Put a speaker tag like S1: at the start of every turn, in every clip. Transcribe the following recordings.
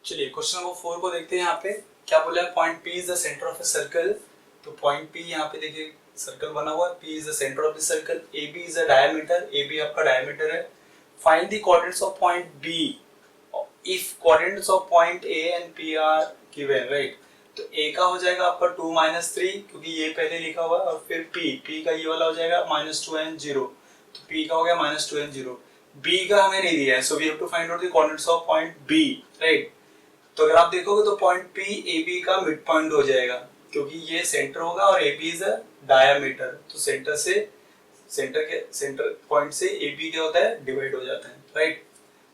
S1: चलिए question number 4 को देखते हैं। यहाँ पे क्या बोला है, point P is the centre of a circle. तो पॉइंट P यहाँ पे देखिए सर्कल बना हुआ है, P is the centre of the circle, AB is the diameter, AB आपका डायमीटर है। Find the coordinates of point B if coordinates of point A and P are given, right. तो A का हो जाएगा आपका 2 -3 क्योंकि ये पहले लिखा हुआ है, और फिर P का ये वाला हो जाएगा -2 and 0, तो P का हो गया -2 and 0। B का हमें नहीं दिया है, so we have to find out the coordinates of point B, right. तो अगर आप देखोगे तो पॉइंट P AB का मिड पॉइंट हो जाएगा क्योंकि ये सेंटर होगा और AB इज अ डायमीटर, तो सेंटर पॉइंट से AB क्या होता है, डिवाइड हो जाता है, राइट।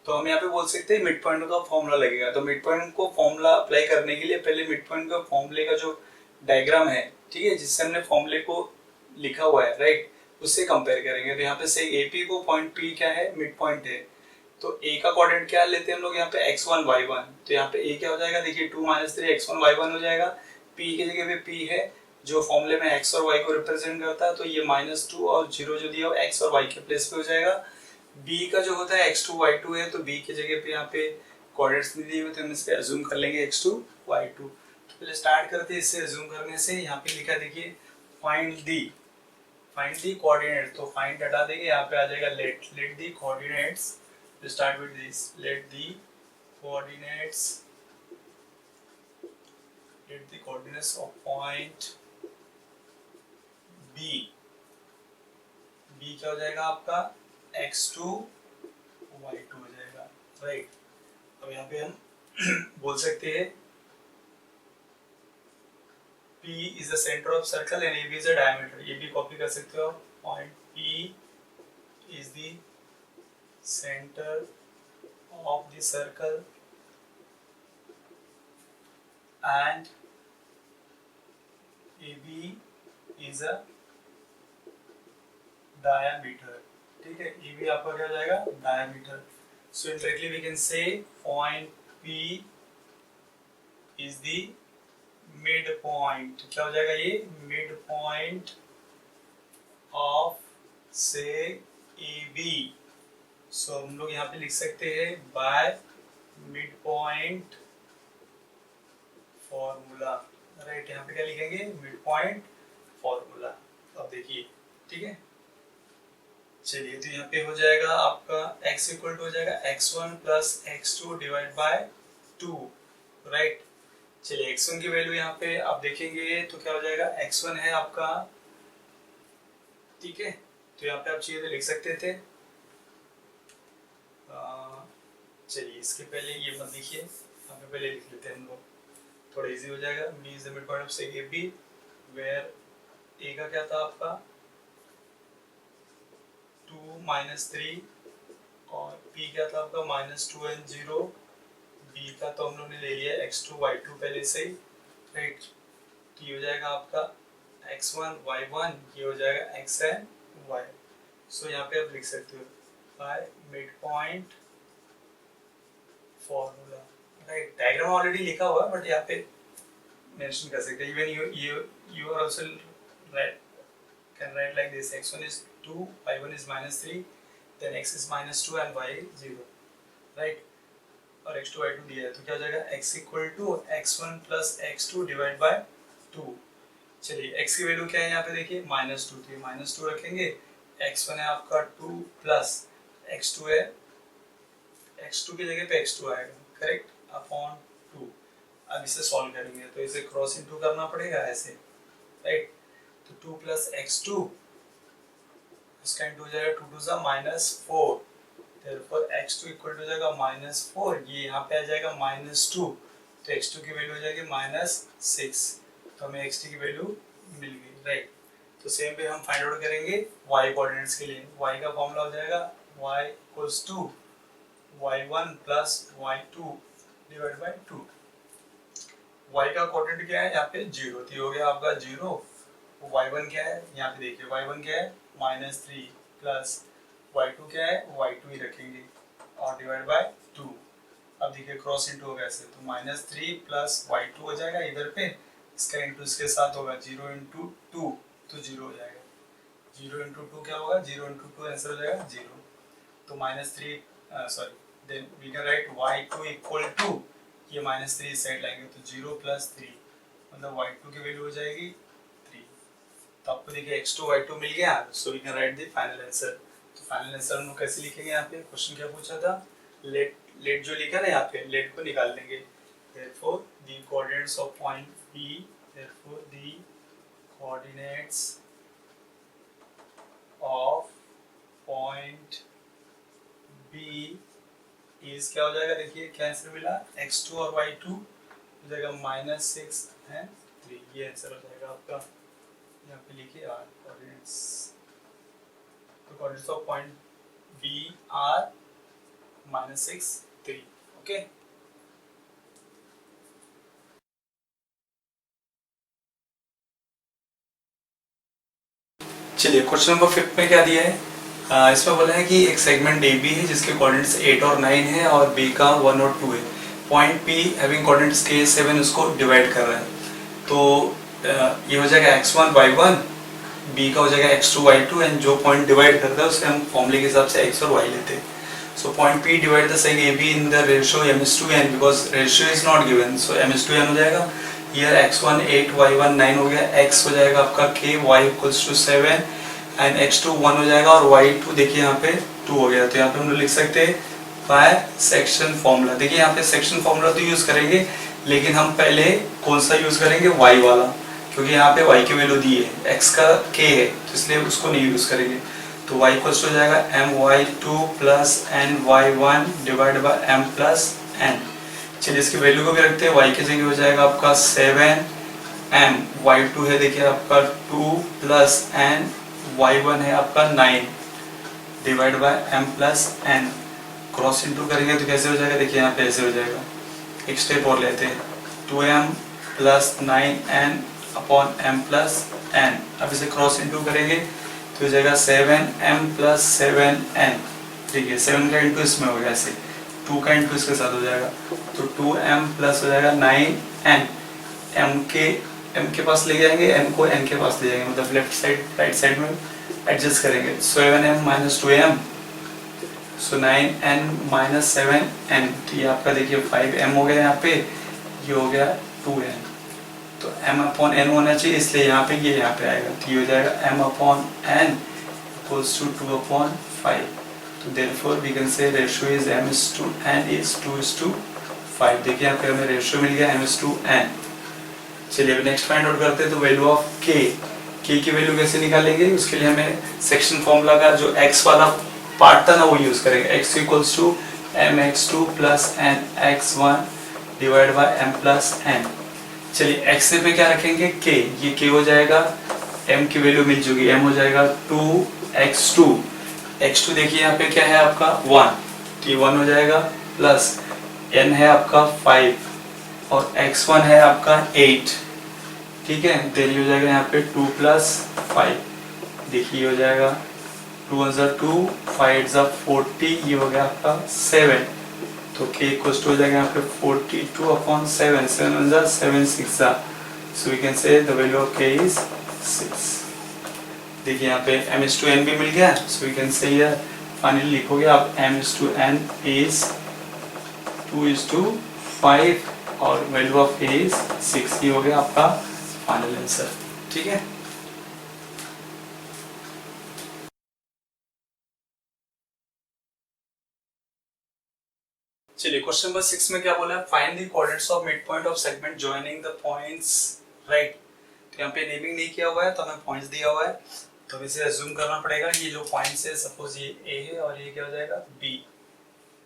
S1: तो हम यहाँ पे बोल सकते हैं मिड पॉइंट का फॉर्मूला लगेगा। तो मिड पॉइंट को फॉर्मूला अप्लाई करने के लिए पहले मिड पॉइंट का फॉर्मूले का जो डायग्राम है, ठीक है, जिससे हमने फॉर्मूले को लिखा हुआ है, राइट, उससे कंपेयर करेंगे। तो यहाँ पे से AP को पॉइंट P क्या है, मिड पॉइंट है, तो A का कोऑर्डिनेट क्या लेते हैं हम लोग यहाँ पे x1 y1। तो यहाँ पे A क्या हो जाएगा, देखिए 2 -3 x1 y1 हो जाएगा। P की जगह पे P है जो फॉर्मूले में x और y को रिप्रेजेंट करता है, तो ये -2 और 0 जो दिया हो x और y के प्लेस पे हो जाएगा। B का जो होता है x2 y2 है, तो B की जगह पे यहाँ पे कोऑर्डिनेट्स नहीं दिए हुए, तो हम इसके अज्यूम कर लेंगे x2 y2। तो पहले स्टार्ट करते हैं इससे अज्यूम करने से। यहाँ पे लिखा देखिए फाइंड दी कोऑर्डिनेट, तो फाइंड हटा देंगे, यहाँ पे आ जाएगा let the coordinates. To start with this, let the coordinates of point B क्या हो जाएगा आपका x2 y2 हो जाएगा, राइट। अब यहाँ पे हम बोल सकते हैं P is the center of circle and AB is the diameter। ये भी कॉपी कर सकते हो, point P is the center of the circle and AB is a diameter, ठीक है। AB आपका क्या हो जाएगा, diameter। So indirectly we can say point P is the midpoint। क्या हो जाएगा ये, midpoint of say AB। So हम लोग यहाँ पे लिख सकते हैं by midpoint फॉर्मूला, राइट। यहाँ पे क्या लिखेंगे, midpoint फॉर्मूला। अब देखिए, ठीक है। चलिए तो यहाँ पे हो जाएगा आपका x इक्वल टू हो जाएगा x1 plus x2 divide by 2, right. चलिए x1 की वैल्यू यहाँ पे आप देखेंगे तो क्या हो जाएगा, x1 है आपका, ठीक है। तो यहाँ पे आप चाहिए तो लिख सकते थे, चलिए इसके पहले ये मत लिखिए, यहाँ पे पहले लिख लेते हैं हम लोग, थोड़ा इजी हो जाएगा। B is the mid point of से AB वेयर A का क्या था आपका 2 -3 और P क्या था आपका -2 and 0। B का तो हम लोग ने ले लिया x2 y2 पहले से ही, राइट। तो ये हो जाएगा आपका x1 y1, ये हो जाएगा x and y। सो यहाँ पे आप लिख सकते हो by mid point formula, right. Diagram already लिखा हुआ है बट यहाँ पे मेंशन कर सकते हैं। Even you are also can write like this, x1 is 2, y1 is -3, then x is -2 and y is 0, right। और x2 y2 दिया है तो क्या हो जाएगा, x equal to x1 plus x2 divide by 2। चलिए x की वैल्यू क्या है यहाँ पे देखिए -2, तो -2 रखेंगे, x1 है आपका 2 प्लस x2 है, x2 की जगह पे x2 आएगा, करेक्ट, अपॉन 2। अब इसे सॉल्व करेंगे तो इसे क्रॉस इनटू करना पड़ेगा ऐसे, राइट। तो 2 प्लस x2 इसका इनटू हो जाएगा 2 2 सा -4, देयरफॉर x2 इक्वल टू हो जाएगा -4, ये यहाँ पे आ जाएगा -2, तो x2 की वैल्यू हो जाएगी -6, तो हमें x2 की वैल्यू मिल गई, राइट। तो सेम पे हम फाइंड आउट करेंगे y कोऑर्डिनेट्स के लिए। y का फॉर्मूला हो जाएगा y equals to y1 plus y2 divide by 2। y का कोऑर्डिनेट क्या है यहाँ पे 0, तो ये हो गया आपका 0। y1 क्या है यहाँ पे देखिए, y1 क्या है -3 प्लस y2 क्या है, y2 ही रखेंगे और डिवाइड बाय 2। अब देखिए क्रॉस इनटू होगा ऐसे, तो -3 प्लस y2 हो जाएगा इधर पे, इसका इनटू इसके साथ होगा 0 × 2, तो 0 हो जाएगा। 0 × 2 क्या होगा, 0 × 2 आंसर हो जाएगा 0। तो -3 sorry, then we can write y2 equal to, ये -3 इस साइड लाएंगे तो 0 + 3 मतलब y2 की वैल्यू हो जाएगी 3। तो आपको देखिए x2 y2 मिल गया, so we can write the final answer. तो फाइनल आंसर हम लोग कैसे लिखेंगे? यहाँ पे क्वेश्चन क्या पूछा था, लेट जो लिखा ना यहाँ पे लेट को निकाल लेंगे। therefore the coordinates of point P, therefore the coordinates of point B is क्या हो जाएगा? देखिए क्या आंसर मिला, x2 और y2 हो जाएगा -6 एंड 3, ये आंसर हो जाएगा आपका। यहाँ पे लिखिए r coordinates, तो coordinates of point B are -6 3, okay. चलिए क्वेश्चन नंबर 5 में क्या दिया है, इसमें बोला है कि एक सेगमेंट ए बी है जिसके कोऑर्डिनेट्स 8 और 9 है और बी का 1 और 2 है। Point P having coordinates k 7 उसको डिवाइड कर रहा है। तो ये हो जाएगा x1 y1, बी का हो जाएगा x2 y2 एंड जो पॉइंट डिवाइड करता है उसके हम फॉर्मूले के हिसाब से x और y लेते हैं। So point P divide the सेग A be in the ratio m:2n, because ratio is not given, so m:2n हो जाएगा। हियर x1 8 y1 9 हो गया, x हो जाएगा आपका k, y = 7 एंड x2 1 हो जाएगा और y2 देखिए यहाँ पे 2 हो गया। तो यहाँ पे हम लोग लिख सकते हैं बाय सेक्शन फॉर्मूला। देखिए यहाँ पे सेक्शन फॉर्मूला तो यूज करेंगे, लेकिन हम पहले कौन सा यूज करेंगे, y वाला, क्योंकि यहाँ पे y की वैल्यू दी है, x का k है तो इसलिए उसको नहीं यूज करेंगे। तो y = हो जाएगा my2 + ny1 divide by m + n। चलिए इसकी वैल्यू को भी रखते हैं, y की जगह हो जाएगा आपका 7m, y2 है देखिए आपका 2 + n, y1 है आपका 9 divide by m + n। Cross into करेंगे तो कैसे हो जाएगा, देखिए यहाँ पे ऐसे हो जाएगा। एक स्टेप और लेते हैं, 2m + 9n upon m + n। अब इसे क्रॉस इंटू करेंगे तो हो जाएगा 7m + 7n। देखिए 7 का इंटू इसमें हो गया, ऐसे 2 का इंटू इसके साथ हो जाएगा, तो 2m प्लस हो जाएगा 9n। m के पास ले जाएंगे, n को n के पास ले जाएंगे, मतलब लेफ्ट साइड राइट साइड में एडजस्ट करेंगे। 7m - 2m, सो 9n - 7n, तो ये आपका देखिए 5m हो गया यहाँ पे, ये हो गया 2n। तो m/n होना चाहिए, इसलिए यहाँ पे ये यहाँ पे आएगा, तो ये हो जाएगा m/n = 2/5। तो therefore we can say ratio is m:2n is 2:5। देखिए यहाँ पे हमें रेशियो मिल गया m:2n। चलिए अब नेक्स्ट फाइंड आउट करते हैं। तो वैल्यू ऑफ k की वैल्यू कैसे निकालेंगे, उसके लिए हमें सेक्शन फॉर्मूला का जो x वाला पार्ट था ना वो यूज करेंगे। x = mx2 + nx1 divide by m + n। चलिए x पे क्या रखेंगे, k, ये k हो जाएगा, m की वैल्यू मिल चुकी, m हो जाएगा 2x2। x2 देखिए यहाँ पे क्या है आपका 1, तो ये 1 हो जाएगा, प्लस n है आपका 5 और x1 है आपका 8, ठीक है। तो ये हो जाएगा यहाँ पे 2 + 5, देखिए हो जाएगा 2 * 2 5 = 40, ये हो गया आपका 7। तो k = हो जाएगा यहाँ पे 42/7, 7 * 7 6, so we can say the value of k is 6। देखिए यहाँ पे m:2n भी मिल गया, so we can say here finally लिखोगे आप m:2n is 2:5 और वैल्यू ऑफ k is 6, ये हो गया आपका फाइनल आंसर, ठीक है। चलिए क्वेश्चन नंबर 6 में क्या बोला है, find the coordinates of mid point of segment joining the points, right. तो यहाँ पे नेमिंग नहीं किया हुआ है, तो हमें पॉइंट्स दिया हुआ है, तो इसे अज्यूम करना पड़ेगा ये जो पॉइंट्स है, सपोज ये A है और ये क्या हो जाएगा B।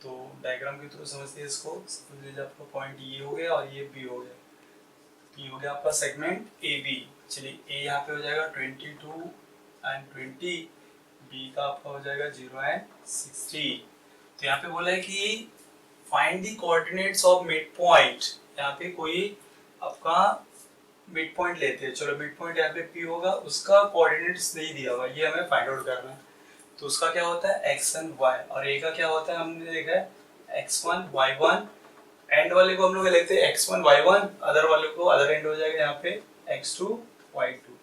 S1: तो डायग्राम के थ्रू समझते हैं इसको। सपोज ये आपका पॉइंट ये हो गया और ये B हो गया, ये हो गया आपका सेगमेंट AB। चलिए A यहाँ पे हो जाएगा 22 एंड 20, B का आपका हो जाएगा 0 एंड 60। तो यहाँ पे बोला है कि find the coordinates of mid point, यहाँ पे कोई आपका मिड पॉइंट लेते हैं। चलो मिड पॉइंट यहाँ पे P होगा, उसका कोऑर्डिनेट्स नहीं दिया हुआ, ये हमें फाइंड आउट करना है। तो उसका क्या होता है x and y, और A का क्या होता है, हमने देखा है x1 y1, एंड वाले को हम लोग लेते हैं x1 y1, अदर वाले को अदर एंड हो जाएगा यहाँ पे x2 y2,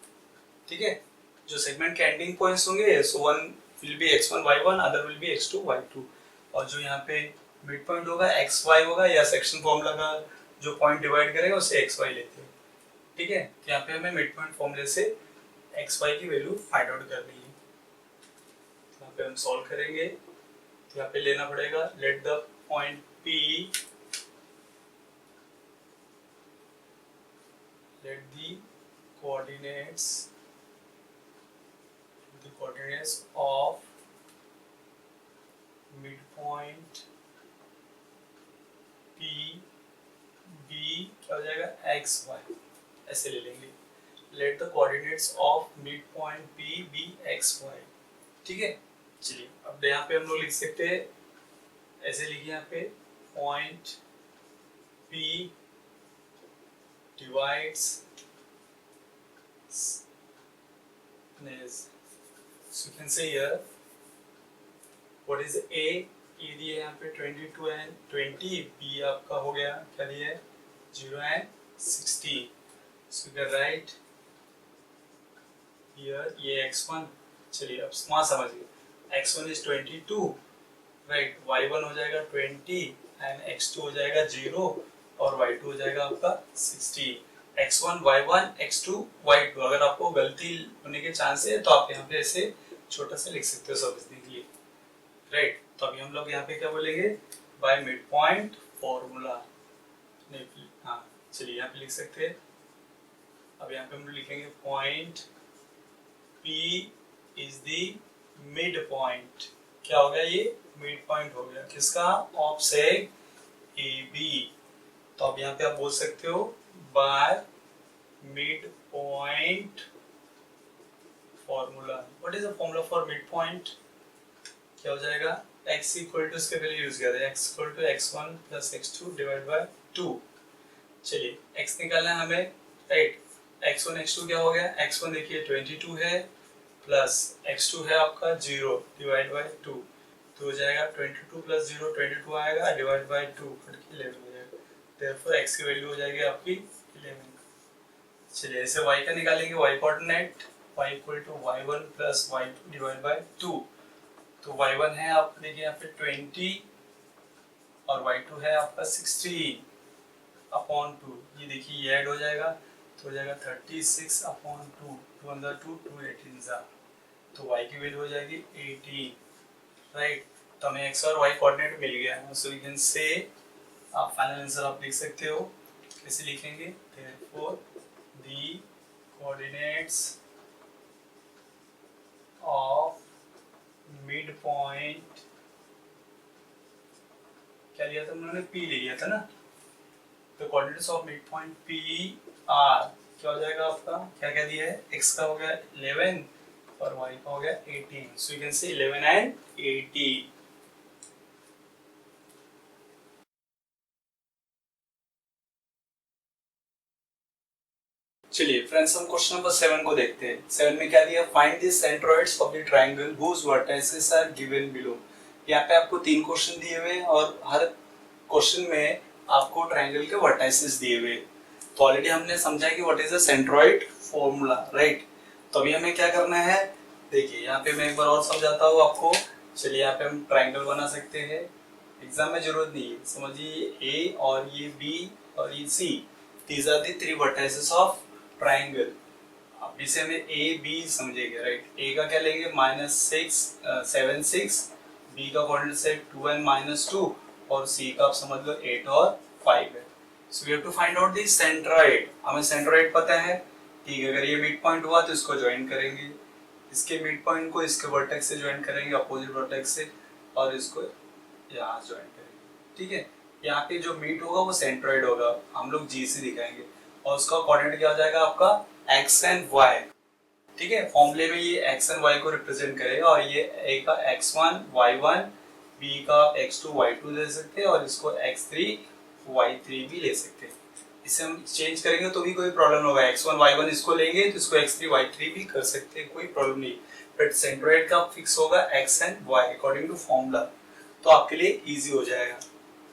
S1: ठीक है। जो सेगमेंट के एंडिंग पॉइंट्स होंगे, so one will be x1 y1, other will be x2 y2, और जो यहाँ पे मिड पॉइंट होगा xy होगा, या सेक्शन फॉर्मूला का जो पॉइंट डिवाइड करेगा उसे एक्स वाई लेते हैं। ठीक है, तो यहाँ पे हमें मिड पॉइंट फॉर्मूले से एक्स वाई की वैल्यू फाइंड आउट करनी है। तो यहाँ पे हम सॉल्व करेंगे, तो यहाँ पे लेना पड़ेगा let the point P, let the coordinates of midpoint P B क्या हो जाएगा x y, ऐसे ले लेंगे। let the coordinates of midpoint P B x y। ठीक है, चलिए अब यहाँ पे हम लोग लिख सकते हैं, ऐसे लिखिए यहाँ पे point P divides so you can say here what is A दिया यहाँ पे 22 and 20, B आपका हो गया क्या दिया है 0 and 16, so you can write here ये x1, चलिए अब वहाँ समझिए, x1 is 22 राइट, y1 हो जाएगा 20 and x2 हो जाएगा 0 और y2 हो जाएगा आपका 16। x1 y1 x2 y2, अगर आपको गलती होने के चांस है तो आप यहाँ पे ऐसे छोटा सा लिख सकते हो समझने के लिए राइट। तो अभी हम लोग यहाँ पे क्या बोलेंगे बाय मिड पॉइंट फॉर्मूला, हाँ चलिए यहाँ पे लिख सकते हैं। अब यहाँ पे हम लिखेंगे point P is the mid point, क्या हो गया ये मिड पॉइंट हो गया किसका, ऑफ सेग AB। तो अब यहाँ पे आप बोल सकते हो by mid point formula. What is the formula for mid point, क्या हो जाएगा x इक्वल टू, इसके पहले यूज किया था x equal to x1 plus x2 divide by 2। चलिए x निकालना है हमें राइट, x1 x2 क्या हो गया, x1 देखिए 22 है प्लस x2 है आपका 0 डिवाइड बाय 2, तो हो जाएगा 22 प्लस 0 22 आएगा डिवाइड बाय 2 करके 11 हो जाएगा, देयरफॉर x की वैल्यू हो जाएगी आपकी 11। चलिए ऐसे y का निकालेंगे, y coordinate y equal to y1 plus y2 divide by 2, तो y1 है आपका देखिए यहाँ पे 20 और y2 है आपका 16 अपॉन 2, ये देखिए ये ऐड हो जाएगा तो हो जाएगा 36 अपॉन 2, 2 अंदर 2 2 18 सा, तो y की वैल्यू हो जाएगी 18 राइट। तो हमें x और y कोऑर्डिनेट मिल गया है, सो वी कैन से आप फाइनल आंसर आप लिख सकते हो, कैसे लिखेंगे, therefore the coordinates of mid point, क्या लिया था उन्होंने P ले लिया था ना, तो coordinates of mid point P R क्या हो जाएगा आपका, क्या क्या दिया है, x का हो गया 11 और y का हो गया 18, so you can say 11 and 18। चलिए फ्रेंड्स हम क्वेश्चन नंबर 7 को देखते हैं। 7 में क्या दिया, find the centroids of the triangle whose vertices are given below. यहाँ पे आपको 3 क्वेश्चन दिए हुए हैं और हर क्वेश्चन में आपको ट्रायंगल के वर्टिसेस दिए हुए। तो ऑलरेडी हमने समझा कि what is the centroid formula right. तो अभी हमें क्या करना है, देखिए यहाँ पे मैं एक बार और समझाता हूँ आपको। चलिए यहाँ पे हम ट्रायंगल बना सकते हैं, एग्जाम में जरूरत नहीं है, समझिए A और ये B और ये C, these are the 3 vertices of triangle. अब इसे हमें ए बी समझेंगे राइट। ए का क्या लेंगे -6 7 6, बी का कोऑर्डिनेट है 2 and -2 और सी का आप समझ लो 8 और 5 है। So we have to find out the centroid. हमें सेंट्रोइड पता है, ठीक है, अगर ये मिड पॉइंट हुआ तो इसको ज्वाइन करेंगे, इसके मिड पॉइंट को इसके वर्टेक्स से ज्वाइन करेंगे, अपोजिट वर्टेक्स से, और इसको यहाँ ज्वाइन करेंगे। ठीक है, यहाँ पे जो मीट होगा वो सेंट्रोइड होगा, हम लोग जी से दिखाएंगे, और उसका कोऑर्डिनेट क्या हो जाएगा आपका x एंड y। ठीक है, फॉर्मूले में ये x एंड y को रिप्रेजेंट करेगा, और ये a का x1 y1, b का x2 y2 ले सकते हैं, और इसको x3 y3 भी ले सकते हैं। इसे हम चेंज करेंगे तो भी कोई प्रॉब्लम नहीं होगा, x1 y1 इसको लेंगे तो इसको x3 y3 भी कर सकते हैं, कोई प्रॉब्लम नहीं। बट सेंट्रोइड का फिक्स होगा x and y according to formula, तो आपके लिए इजी हो जाएगा।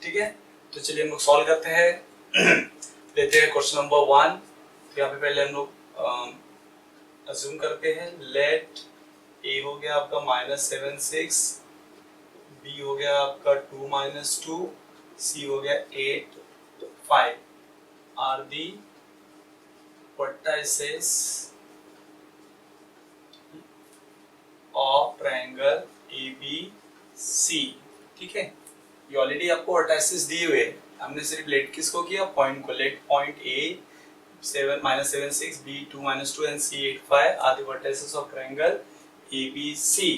S1: ठीक है, तो चलिए हम लोग सॉल्व करते हैं। लेते हैं क्वेश्चन नंबर 1। तो यहाँ पे पहले हम लोग अज्यूम करते हैं, लेट ए हो गया आपका -7 6, बी हो गया आपका 2 - 2, सी हो गया 8 5। Are the vertices of triangle A B C. ठीक है, ये ऑलरेडी आपको वर्टाइसेस दिए हुए हैं, हमने सिर्फ लेट किसको किया, पॉइंट को। Let point A 7 -7 6, B 2 -2 and C 8 5 are the vertices of triangle A B C.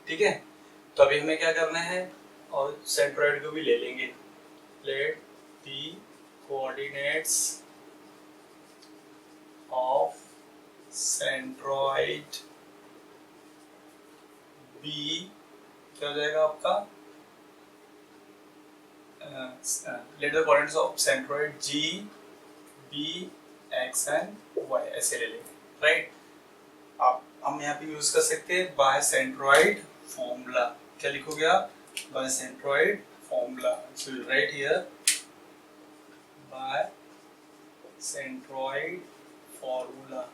S1: ठीक है, तो अभी हमें क्या करना है, और सेंट्रोइड को भी ले लेंगे। Let the coordinates of centroid be क्या हो जाएगा आपका, let the coordinates of centroid G be x and y ऐसे ले लेंगे, राइट। आप हम यहाँ पे यूज कर सकते हैं बाय सेंट्रोइड फॉर्मूला। क्या लिखोगे आप, by centroid formula. So you write here by centroid formula.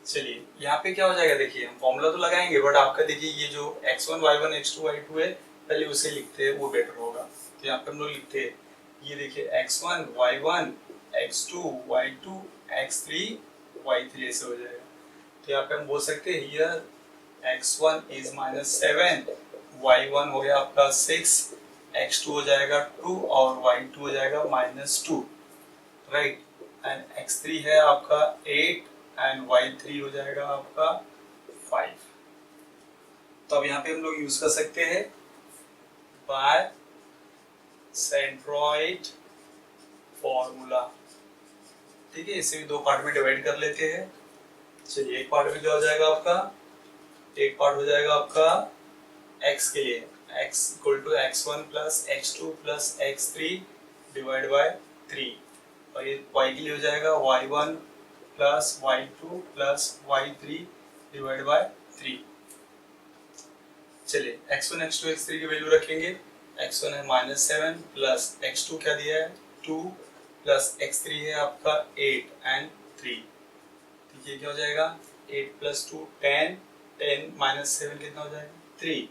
S1: चलिए यहाँ पे क्या हो जाएगा, देखिए हम फॉर्मूला तो लगाएंगे, बट आपका देखिए ये जो x1 y1 x2 y2 है, पहले उसे लिखते हैं, वो बेटर होगा। तो यहाँ पे हम लोग लिखते हैं, ये देखिए x1 y1 x2 y2 x3 y3 ऐसे हो जाएगा। तो यहाँ पे हम बोल सकते हैं हियर x1 इज -7, y1 हो गया आपका 6, x2 हो जाएगा 2 और y2 हो जाएगा -2, राइट। एंड x3 है आपका 8 एंड y3 हो जाएगा आपका 5। तो अब यहाँ पे हम लोग यूज कर सकते हैं बाय सेंट्रोइड फॉर्मूला। ठीक है, इसे भी दो पार्ट में डिवाइड कर लेते हैं। चलिए एक पार्ट में क्या हो जाएगा आपका, एक पार्ट हो जाएगा आपका x के लिए, x equal to x1 plus x2 plus x3 divide by 3, और ये y के लिए हो जाएगा y1 plus y2 plus y3 divide by 3। चलिए x1 x2 x3 की वैल्यू रखेंगे। x1 है -7 प्लस x2 क्या दिया है 2 प्लस x3 है आपका 8 एंड 3। ठीक है, क्या हो जाएगा 8 प्लस 2 10, 10 -7 कितना हो जाएगा 3,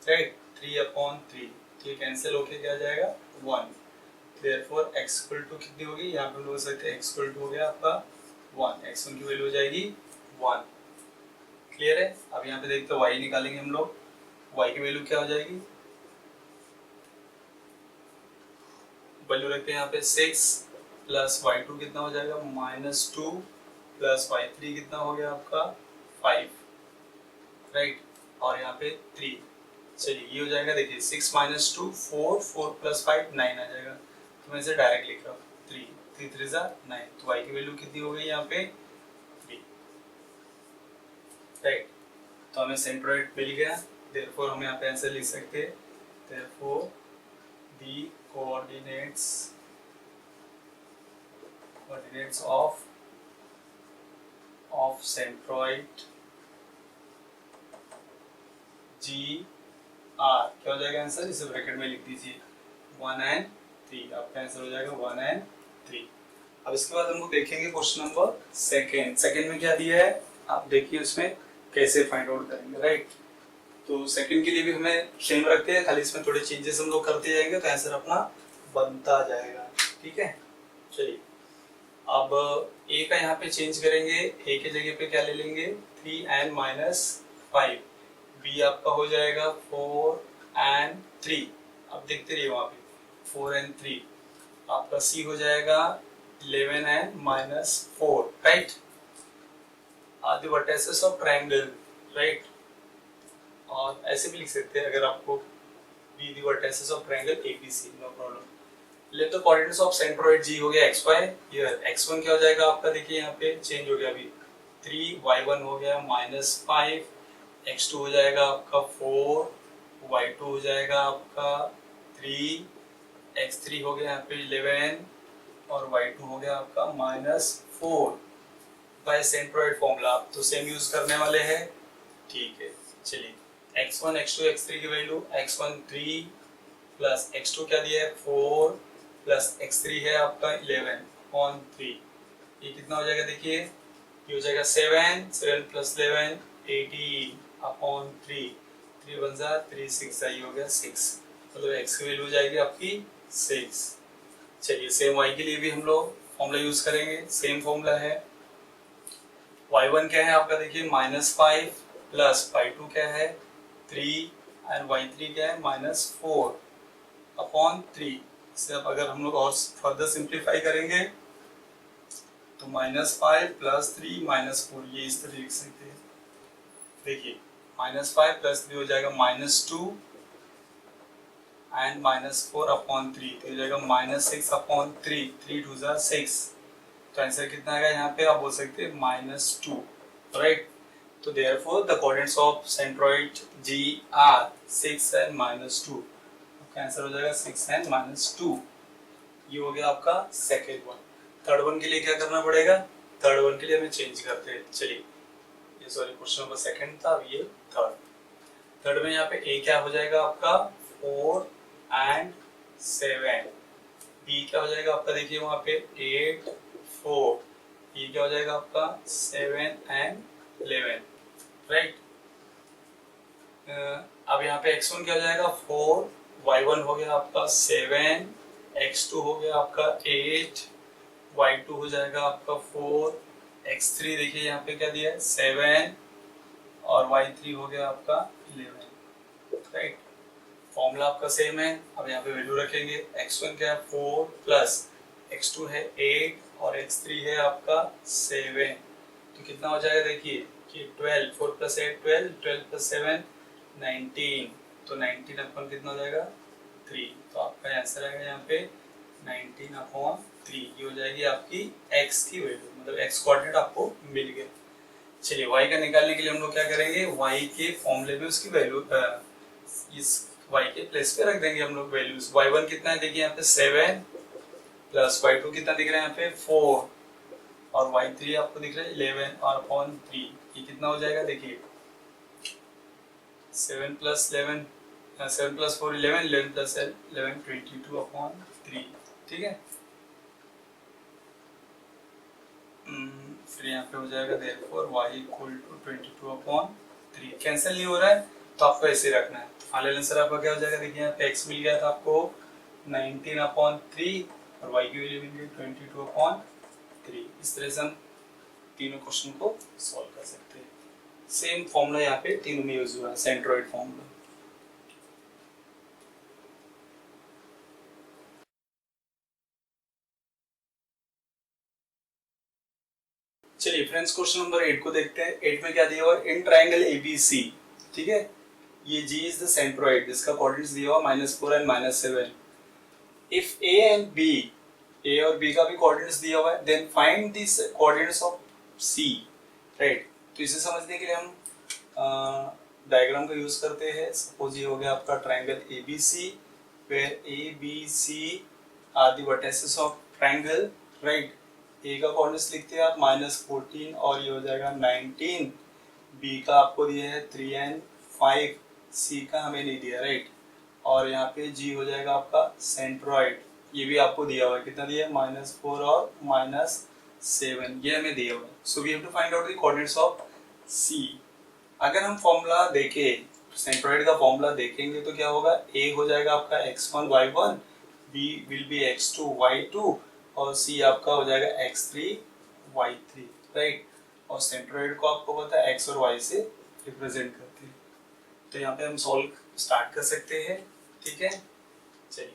S1: राइट। 3/3, तो ये कैंसिल होके क्या जाएगा 1। देयरफॉर x इक्वल टू कितनी होगी, यहाँ पे हम लोग बोल सकते हैं x इक्वल टू हो गया आपका 1, x1 की वैल्यू हो जाएगी 1। क्लियर है। अब यहाँ पे देखते हैं y निकालेंगे हम लोग, y की वैल्यू क्या हो जाएगी, वैल्यू रखते हैं यहाँ पे 6 प्लस y2 कितना हो जाएगा -2 प्लस y3 कितना हो गया आपका 5, राइट, और यहाँ पे 3। चलिए ये हो जाएगा, देखिए 6 - 2 4, 4 प्लस 5 9 आ जाएगा। तो मैं इसे डायरेक्ट लिख रहा हूँ 3 3 3 9। तो y की वैल्यू कितनी हो गई यहाँ पे 3, राइट। तो हमें सेंट्रोइड मिल गया। देयरफॉर हम यहाँ पे आंसर लिख सकते हैं, therefore the coordinates of centroid G are क्या हो जाएगा आंसर, इसे ब्रैकेट में लिख दीजिए 1 and 3। आपका आंसर हो जाएगा 1 and 3। अब इसके बाद हम लोग देखेंगे क्वेश्चन नंबर सेकंड में क्या दिया है, आप देखिए उसमें कैसे फाइंड आउट करेंगे, राइट। तो सेकंड के लिए भी हमें सेम रखते हैं, खाली इसमें थोड़े चेंजेस हम लोग करते जाएंगे तो आंसर अपना बनता जाएगा। ठीक है, चलिए अब a का यहाँ पे चेंज करेंगे, a के जगह पे क्या ले लेंगे 3 and -5, b आपका हो जाएगा 4 and 3। अब देखते रहिए वहाँ पे 4 and 3, आपका c हो जाएगा 11 and -4, right. Are the vertices of triangle, right. और ऐसे भी लिख सकते हैं अगर आपको be the vertices of triangle ABC, no problem. Let the coordinates of centroid G हो गया xy, हियर x1 क्या हो जाएगा आपका, देखिए यहाँ पे चेंज हो गया अभी 3, y1 हो गया -5, x2 हो जाएगा आपका 4, y2 हो जाएगा आपका 3, x3 हो गया यहाँ पे 11 और y2 हो गया आपका -4। बाय सेंट्रोइड फॉर्मूला आप तो सेम यूज करने वाले हैं। ठीक है, चलिए x1 x2 x3 की वैल्यू, x1 3 प्लस x2 क्या दिया है 4 प्लस x3 है आपका 11/3। ये कितना हो जाएगा, देखिए ये हो जाएगा 7 प्लस 11 18/3, 3 1 3 6 ये हो गया 6, मतलब x की वैल्यू हो जाएगी आपकी 6। चलिए सेम y के लिए भी हम लोग फॉर्मूला यूज करेंगे। सेम फॉर्मूला है, y1 क्या है आपका, देखिए -5 प्लस y2 क्या है 3 एंड y3 क्या है -4/3। इसे अब अगर हम लोग और फर्दर सिंप्लीफाई करेंगे तो -5 प्लस 3 -4, ये इस तरह लिख सकते हैं। देखिए -5 प्लस 3 हो जाएगा -2 एंड -4/3, तो हो जाएगा -6/3, 3 2 ज़ा 6। तो आंसर कितना आएगा यहाँ पे, आप बोल सकते हैं -2, राइट। तो therefore the coordinates of centroid G are 6 and -2। आपका आंसर हो जाएगा 6 एंड -2। ये हो गया आपका सेकेंड वन। थर्ड वन के लिए क्या करना पड़ेगा, थर्ड वन के लिए हमें चेंज करते हैं। चलिए ये सॉरी क्वेश्चन नंबर सेकंड था, अब ये थर्ड में यहाँ पे ए क्या हो जाएगा आपका 4 एंड 7, बी क्या हो जाएगा आपका, देखिए वहाँ पे 8 4, ये क्या हो जाएगा आपका 7 एंड 11, राइट। अब यहाँ पे x1 क्या हो जाएगा 4, y1 हो गया आपका 7, x2 हो गया आपका 8, y2 हो जाएगा आपका 4, x3 देखिए यहाँ पे क्या दिया है 7 और y3 हो गया आपका 11, राइट। फॉर्मूला आपका सेम है। अब यहाँ पे वैल्यू रखेंगे, x1 क्या है 4 प्लस x2 है 8 और x3 है आपका 7, तो कितना हो जाएगा देखिए कि 12, 4 प्लस 8 12, 12 प्लस 7 19, तो 19 अपन कितना हो जाएगा 3, तो आपका आंसर आएगा यहाँ पे 19/3। ये हो जाएगी आपकी x की वैल्यू, मतलब x कोऑर्डिनेट आपको मिल गया। चलिए y का निकालने के लिए हम लोग क्या करेंगे, y के फॉर्मूले में उसकी वैल्यू इस y के प्लेस पे रख देंगे हम लोग वैल्यूज। y1 कितना है देखिए यहाँ पे 7 प्लस y2 कितना दिख रहा है यहाँ पे 4 और y3 आपको दिख रहा है 11 और अपॉन 3, ये कितना हो जाएगा देखिए 7 प्लस 11 7 प्लस 4 11, 11 प्लस 11 22/3, ठीक है। फिर यहाँ पे हो जाएगा therefore y equal to 22/3, cancel नहीं हो रहा है तो आपको ऐसे रखना है। फाइनल आंसर आपका क्या हो जाएगा देखिए यहाँ पे x मिल गया था आपको 19/3 और y की वैल्यू मिल गई 22/3। इस तरह से हम तीनों क्वेश्चन को सॉल्व कर सकते हैं। सेम फॉर्मूला यहाँ पे तीनों में यूज हुआ है, सेंट्रॉइड फॉर्मूला। चलिए फ्रेंड्स क्वेश्चन नंबर 8 को देखते हैं। 8 में क्या दिया हुआ है, इन ट्राइंगल ABC, ठीक है, ये G इज द सेंट्रॉइड जिसका कोऑर्डिनेट्स दिया हुआ -4 and -7। If A and B, A और B का भी कोऑर्डिनेट्स दिया हुआ है, then find this coordinates of C, right. तो इसे समझने के लिए हम डायग्राम का यूज करते हैं। सपोज ये हो गया आपका triangle ABC where ABC are the vertices of triangle, right. A का कोऑर्डिनेट्स लिखते हैं आप -14 और ये हो जाएगा 19, बी का आपको दिया है 3 एंड 5, सी का हमें नहीं दिया, राइट। और यहाँ पे जी हो जाएगा आपका सेंट्रॉइड, ये भी आपको दिया हुआ है, कितना दिया है -4 और -7, ये हमें दिया हुआ है। So we have to find out the coordinates of C. अगर हम फॉर्मूला देखें, सेंट्रॉइड का फॉर्मूला देखेंगे तो क्या होगा, ए हो जाएगा आपका x1 y1, B will be x2 y2 और सी आपका हो जाएगा x3 y3, राइट। और सेंट्रॉइड को आपको पता है x और y से रिप्रेजेंट करते हैं। तो यहाँ पे हम सॉल्व स्टार्ट कर सकते हैं, ठीक है। चलिए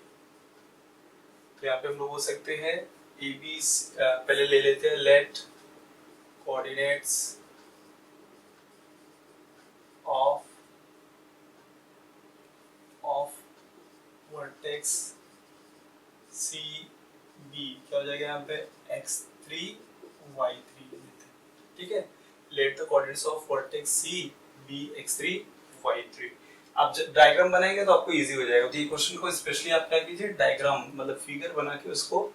S1: तो यहाँ पे हम लोग हो सकते हैं ए बी, पहले ले लेते हैं let coordinates of vertex C be, क्या हो जाएगा यहाँ पे x3 y3, ठीक है। Let the coordinates of vertex C be x3 y3। आप जब डायग्राम बनाएंगे तो आपको इजी हो जाएगा। तो ये क्वेश्चन को स्पेशली आप क्या कीजिए, डायग्राम मतलब फिगर बना के उसको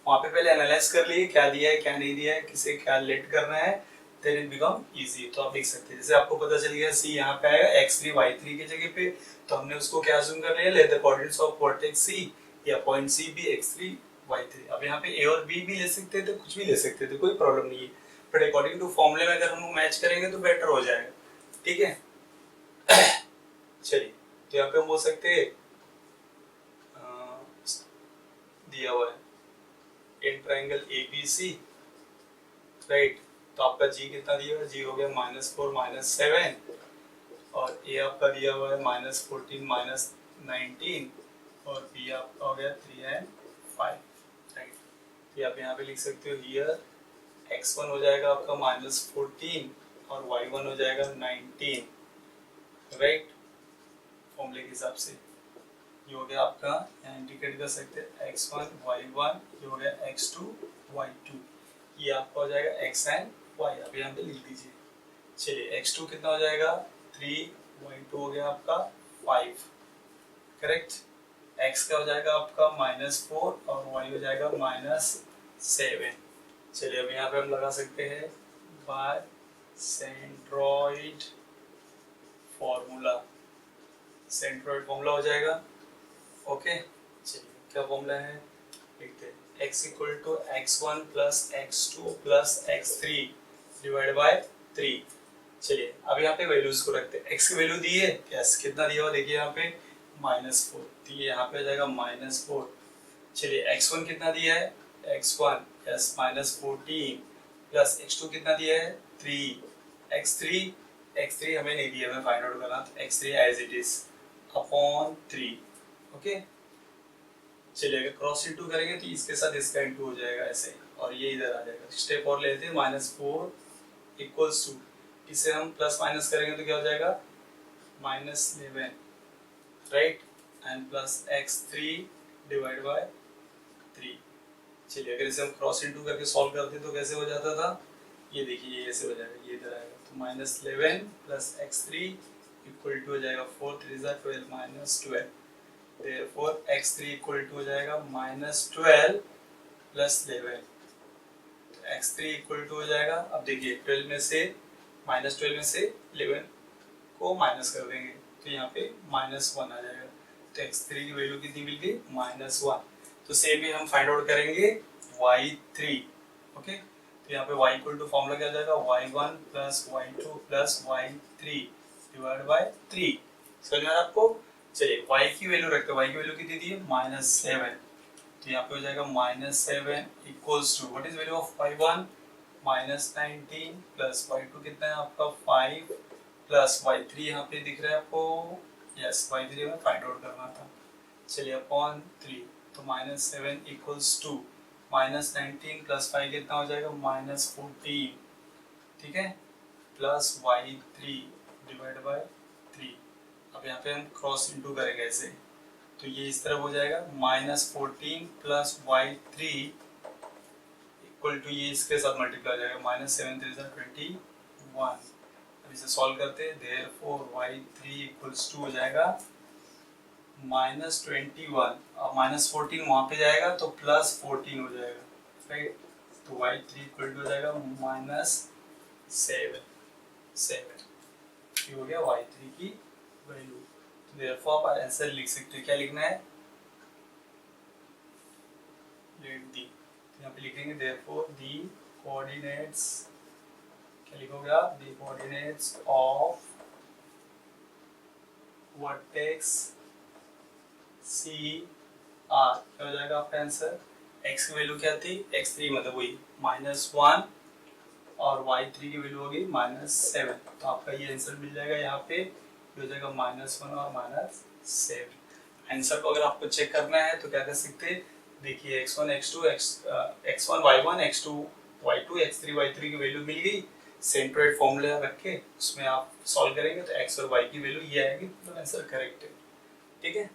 S1: वहाँ पे पहले एनालाइज कर लिए, क्या दिया है क्या नहीं दिया है, किसे क्या लेट करना है, देन इट बिकम इजी। तो आप देख सकते हैं, जैसे आपको पता चल गया सी यहाँ पे आएगा x3 y3 की जगह पे, तो हमने उसको क्या अज्यूम कर लिया, let the coordinates of vertex C या point C be x3 y3। अब यहाँ पे ए और बी भी ले सकते थे, कुछ भी ले सकते थे, कोई प्रॉब्लम नहीं है, बट अकॉर्डिंग टू फॉर्मूले में अगर हम मैच करेंगे तो बेटर हो जाएगा, ठीक है। चलिए तो यहाँ पे हम बोल सकते हैं दिया हुआ है ट्राइंगल ABC, राइट। तो आपका G कितना दिया हुआ है? G हो गया -4 -7, और A आपका दिया हुआ है -14 -19, और B आपका हो गया 3 and 5, राइट। तो आप यहाँ पे लिख सकते हो हियर x1 हो जाएगा आपका -14 और y1 हो जाएगा 19, राइट, फॉर्मूले के हिसाब से। ये हो गया आपका, यहाँ इंडिकेट कर सकते हैं x1 y1, ये हो गया x2 y2, ये आपका हो जाएगा x एंड y, अभी यहाँ पे लिख दीजिए। चलिए x2 कितना हो जाएगा 3, y2 हो गया आपका 5, करेक्ट। x का हो जाएगा आपका -4 और y हो जाएगा -7। चलिए अब यहाँ पे हम लगा सकते हैं by centroid formula, centroid formula हो जाएगा। ओके, चलिए क्या फॉर्मूला है लिखते हैं, x equal to x1 plus x2 plus x3 divide by 3। चलिए अब यहाँ पे वैल्यूज को रखते हैं। x की वैल्यू दी है, यस, कितना दिया हुआ देखिए यहाँ पे -4, तो ये यहाँ पे आ जाएगा -4। चलिए x1 कितना दिया है, x1 यस -14 प्लस x2 कितना दिया है 3, x3 हमें नहीं दिया, हमें फाइंड आउट करना, तो x3 as it is upon 3। Okay, चलिए अगर क्रॉस इंटू करेंगे तो इसके साथ इसका इंटू हो जाएगा ऐसे, और ये इधर आ जाएगा। स्टेप और लेते हैं, -4 इक्वल्स टू, इसे हम प्लस माइनस करेंगे तो क्या हो जाएगा -11, right, and plus x3 divide by 3। चलिए अगर इसे हम क्रॉस इंटू करके सॉल्व करते तो कैसे हो जाता था, ये देखिए ये ऐसे हो जाएगा, ये इधर आएगा, तो -11 प्लस x3 इक्वल टू हो जाएगा 4 3 12 -12, therefore x3 इक्वल टू हो जाएगा -12 प्लस 11, तो x3 इक्वल टू हो जाएगा, अब देखिए 12 में से -12 में से 11 को माइनस कर देंगे तो यहाँ पे -1 आ जाएगा, तो x3 की वैल्यू कितनी मिल गई -1। तो सेम ही हम फाइंड आउट करेंगे y3। ओके, तो यहाँ पे y इक्वल टू फॉर्मूला क्या आ जाएगा y1 plus y2 plus y3 divide by 3। समझ में आ रहा है आपको। चलिए y की वैल्यू रखते हैं, y की वैल्यू कितनी दी है -7, तो यहाँ पे हो जाएगा -7 equals to what is value of y1 -19 plus y2 कितना है आपका 5 प्लस y3 यहाँ पे दिख रहा है आपको, यस y3 में फाइंड आउट करना था। चलिए अपॉन 3, तो -7 इक्वल्स टू -19 प्लस 5 कितना हो जाएगा -14, ठीक है, प्लस y3 डिवाइड बाय 3। अब यहाँ पे हम क्रॉस इंटू करेंगे ऐसे, तो ये इस तरफ हो जाएगा -14 प्लस y3 इक्वल टू, ये इसके साथ मल्टीप्लाई हो जाएगा -7 3 21। अब इसे सॉल्व करते हैं, therefore y3 इक्वल्स टू हो जाएगा -21, अब -14 वहाँ पे जाएगा तो +14 हो जाएगा, राइट, तो y3 इक्वल टू हो जाएगा -7 ये हो गया y3 की वैल्यू। तो therefore आप आंसर लिख सकते हैं, क्या लिखना है, लेट दी, तो यहाँ पे लिखेंगे therefore the coordinates, क्या लिखोगे आप, the coordinates of vertex C R, क्या हो जाएगा आपका आंसर, x की वैल्यू क्या थी x3 मतलब वही -1 और y3 की वैल्यू होगी -7, तो आपका ये आंसर मिल जाएगा, यहाँ पे हो जाएगा -1 और -7। आंसर को अगर आपको चेक करना है तो क्या कर सकते हैं, देखिए x1 x2 x1 y1 x2 y2 x3 y3 की वैल्यू मिल गई, सेंट्रोइड फॉर्मूला रख के उसमें आप सॉल्व करेंगे तो x और y की वैल्यू ये आएगी, तो आंसर करेक्ट है, ठीक है।